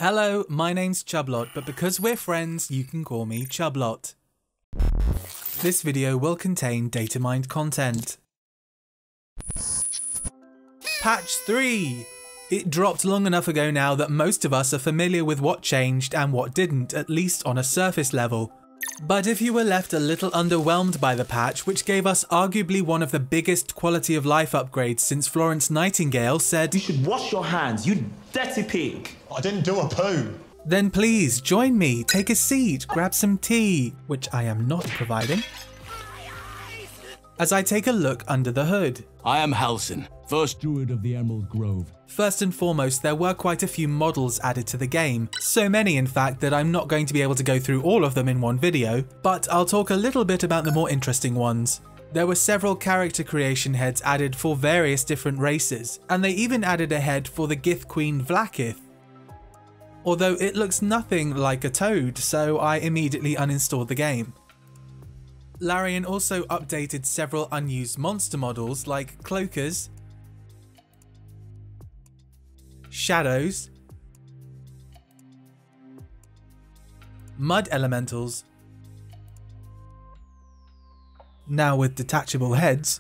Hello, my name's Chubblot, but because we're friends, you can call me Chubblot. This video will contain Datamined content. Patch 3! It dropped long enough ago now that most of us are familiar with what changed and what didn't, at least on a surface level. But if you were left a little underwhelmed by the patch, which gave us arguably one of the biggest quality of life upgrades since Florence Nightingale said, "You should wash your hands, you dirty pig." I didn't do a poo. Then please join me, take a seat, grab some tea, which I am not providing, as I take a look under the hood. I am Halsin, first druid of the Emerald Grove. First and foremost, there were quite a few models added to the game, so many in fact that I'm not going to be able to go through all of them in one video, but I'll talk a little bit about the more interesting ones. There were several character creation heads added for various different races, and they even added a head for the Gith Queen Vlaakith. Although it looks nothing like a toad, so I immediately uninstalled the game. Larian also updated several unused monster models like Cloakers, Shadows, Mud Elementals, now with detachable heads,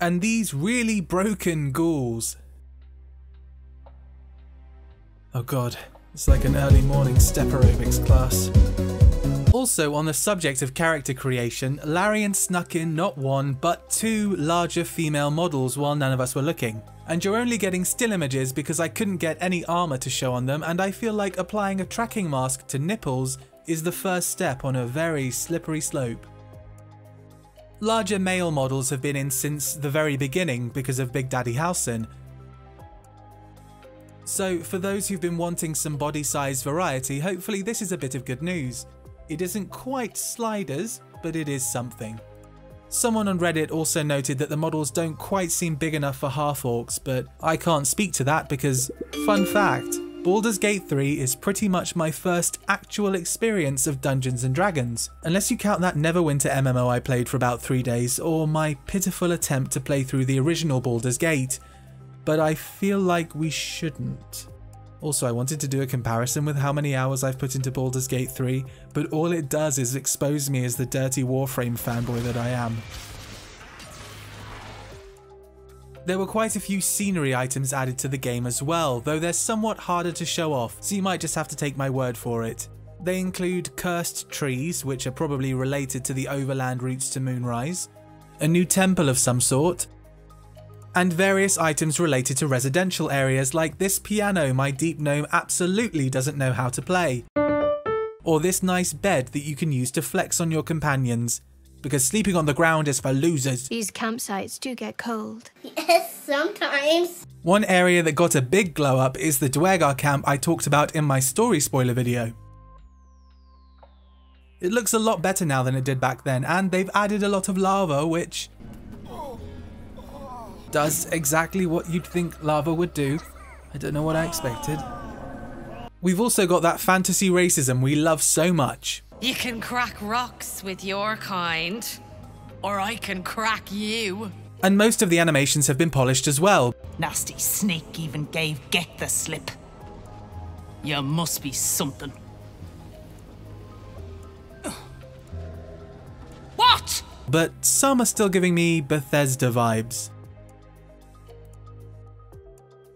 and these really broken ghouls. Oh god, it's like an early morning step aerobics class. Also, on the subject of character creation, Larian snuck in not one, but two larger female models while none of us were looking. And you're only getting still images because I couldn't get any armor to show on them, and I feel like applying a tracking mask to nipples is the first step on a very slippery slope. Larger male models have been in since the very beginning because of Big Daddy Halsin. So for those who've been wanting some body size variety, hopefully this is a bit of good news. It isn't quite sliders, but it is something. Someone on Reddit also noted that the models don't quite seem big enough for half-orcs, but I can't speak to that because, fun fact, Baldur's Gate 3 is pretty much my first actual experience of Dungeons & Dragons, unless you count that Neverwinter MMO I played for about 3 days, or my pitiful attempt to play through the original Baldur's Gate, but I feel like we shouldn't. Also, I wanted to do a comparison with how many hours I've put into Baldur's Gate 3, but all it does is expose me as the dirty Warframe fanboy that I am. There were quite a few scenery items added to the game as well, though they're somewhat harder to show off, so you might just have to take my word for it. They include cursed trees, which are probably related to the overland routes to Moonrise, a new temple of some sort, and various items related to residential areas like this piano my deep gnome absolutely doesn't know how to play. Or this nice bed that you can use to flex on your companions, because sleeping on the ground is for losers. These campsites do get cold. Yes, sometimes. One area that got a big glow up is the Dwegar camp I talked about in my story spoiler video. It looks a lot better now than it did back then, and they've added a lot of lava, which does exactly what you'd think lava would do. I don't know what I expected. We've also got that fantasy racism we love so much. You can crack rocks with your kind, or I can crack you. And most of the animations have been polished as well. Nasty snake even gave Get the slip. You must be something. What? But some are still giving me Bethesda vibes.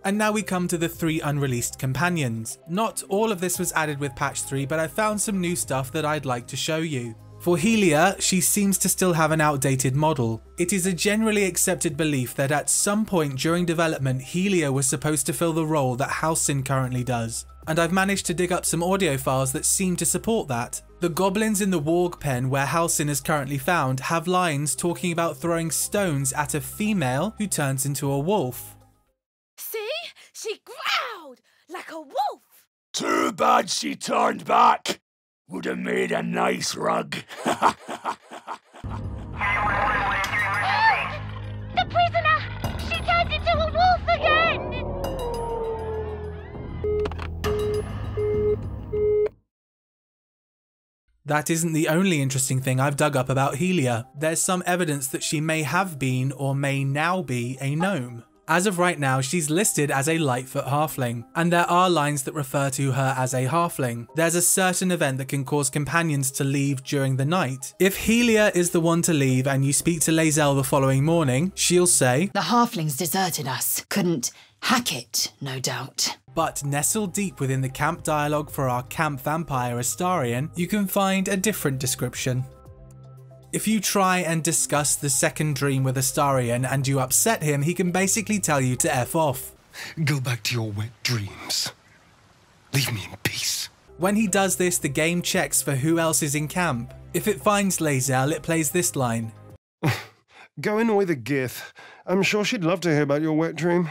And now we come to the 3 unreleased companions. Not all of this was added with patch 3, but I found some new stuff that I'd like to show you. For Helia, she seems to still have an outdated model. It is a generally accepted belief that at some point during development, Helia was supposed to fill the role that Halsin currently does. And I've managed to dig up some audio files that seem to support that. The goblins in the warg pen where Halsin is currently found have lines talking about throwing stones at a female who turns into a wolf. See? She growled like a wolf. Too bad she turned back. Would have made a nice rug. The prisoner! She turned into a wolf again! That isn't the only interesting thing I've dug up about Helia. There's some evidence that she may have been or may now be a gnome. As of right now, she's listed as a Lightfoot halfling, and there are lines that refer to her as a halfling. There's a certain event that can cause companions to leave during the night. If Helia is the one to leave and you speak to Lae'zel the following morning, she'll say, "The halflings deserted us. Couldn't hack it, no doubt." But nestled deep within the camp dialogue for our camp vampire Astarion, you can find a different description. If you try and discuss the second dream with Astarion and you upset him, he can basically tell you to F off. Go back to your wet dreams. Leave me in peace. When he does this, the game checks for who else is in camp. If it finds Lae'zel, it plays this line. Go annoy the Gith. I'm sure she'd love to hear about your wet dream.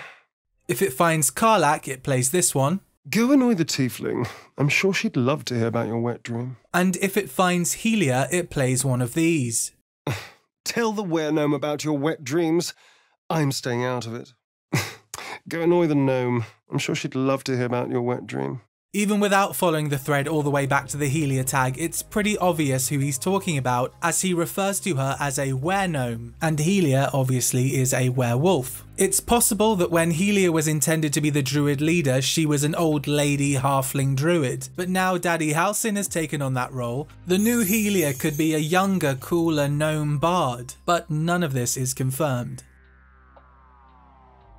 If it finds Karlach, it plays this one. Go annoy the Tiefling. I'm sure she'd love to hear about your wet dream. And if it finds Helia, it plays one of these. Tell the were-gnome about your wet dreams. I'm staying out of it. Go annoy the gnome. I'm sure she'd love to hear about your wet dream. Even without following the thread all the way back to the Helia tag, it's pretty obvious who he's talking about, as he refers to her as a were-gnome, and Helia obviously is a werewolf. It's possible that when Helia was intended to be the druid leader, she was an old lady halfling druid, but now Daddy Halsin has taken on that role. The new Helia could be a younger, cooler gnome bard, but none of this is confirmed.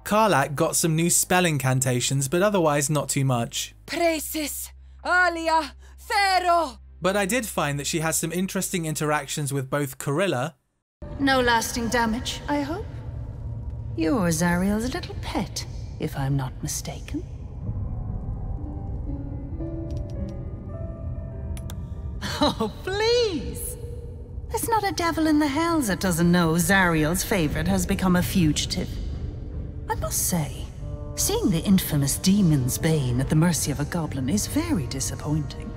Karlach got some new spell incantations, but otherwise not too much. Precis, alia, ferro. But I did find that she has some interesting interactions with both Corilla. No lasting damage, I hope? You're Zariel's little pet, if I'm not mistaken. Oh, please! There's not a devil in the hells that doesn't know Zariel's favorite has become a fugitive. I must say, seeing the infamous demon's bane at the mercy of a goblin is very disappointing.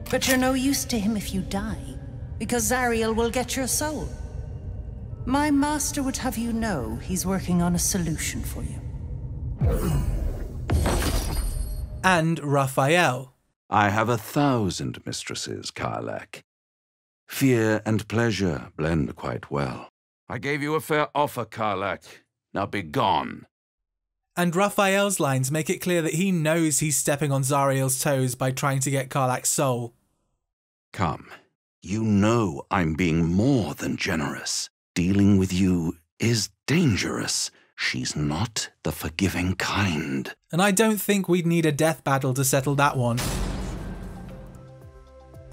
But you're no use to him if you die, because Zariel will get your soul. My master would have you know he's working on a solution for you. And Raphael. I have 1,000 mistresses, Karlach. Fear and pleasure blend quite well. I gave you a fair offer, Karlach. Now be gone. And Raphael's lines make it clear that he knows he's stepping on Zariel's toes by trying to get Karlach's soul. Come, you know I'm being more than generous. Dealing with you is dangerous. She's not the forgiving kind. And I don't think we'd need a death battle to settle that one.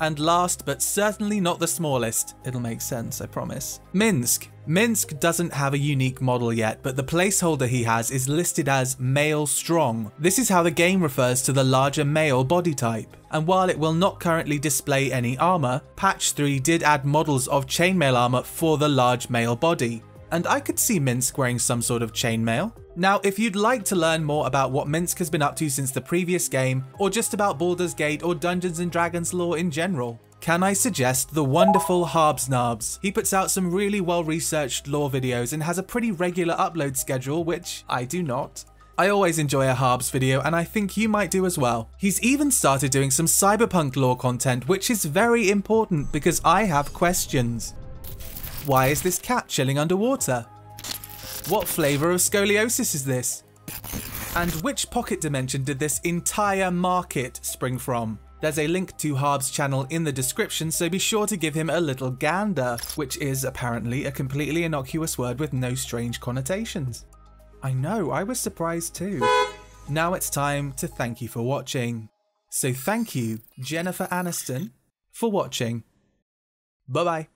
And last, but certainly not the smallest, it'll make sense, I promise, Minsc. Minsc doesn't have a unique model yet, but the placeholder he has is listed as male strong. This is how the game refers to the larger male body type. And while it will not currently display any armor, patch 3 did add models of chainmail armor for the large male body. And I could see Minsc wearing some sort of chainmail. Now, if you'd like to learn more about what Minsc has been up to since the previous game, or just about Baldur's Gate or Dungeons & Dragons lore in general, can I suggest the wonderful Harbs. He puts out some really well-researched lore videos and has a pretty regular upload schedule, which I do not. I always enjoy a Harbs video, and I think you might do as well. He's even started doing some cyberpunk lore content, which is very important because I have questions. Why is this cat chilling underwater? What flavour of scoliosis is this? And which pocket dimension did this entire market spring from? There's a link to Harbs' channel in the description, so be sure to give him a little gander, which is apparently a completely innocuous word with no strange connotations. I know, I was surprised too. Now it's time to thank you for watching. So thank you, Jennifer Aniston, for watching. Bye bye.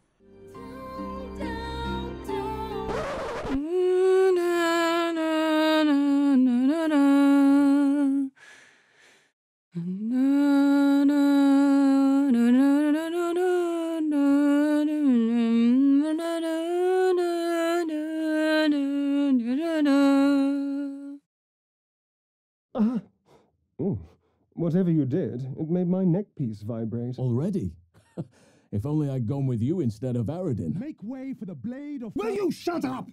Whatever you did, it made my neck piece vibrate. Already? If only I'd gone with you instead of Aradin. Make way for the blade of... Will you shut up?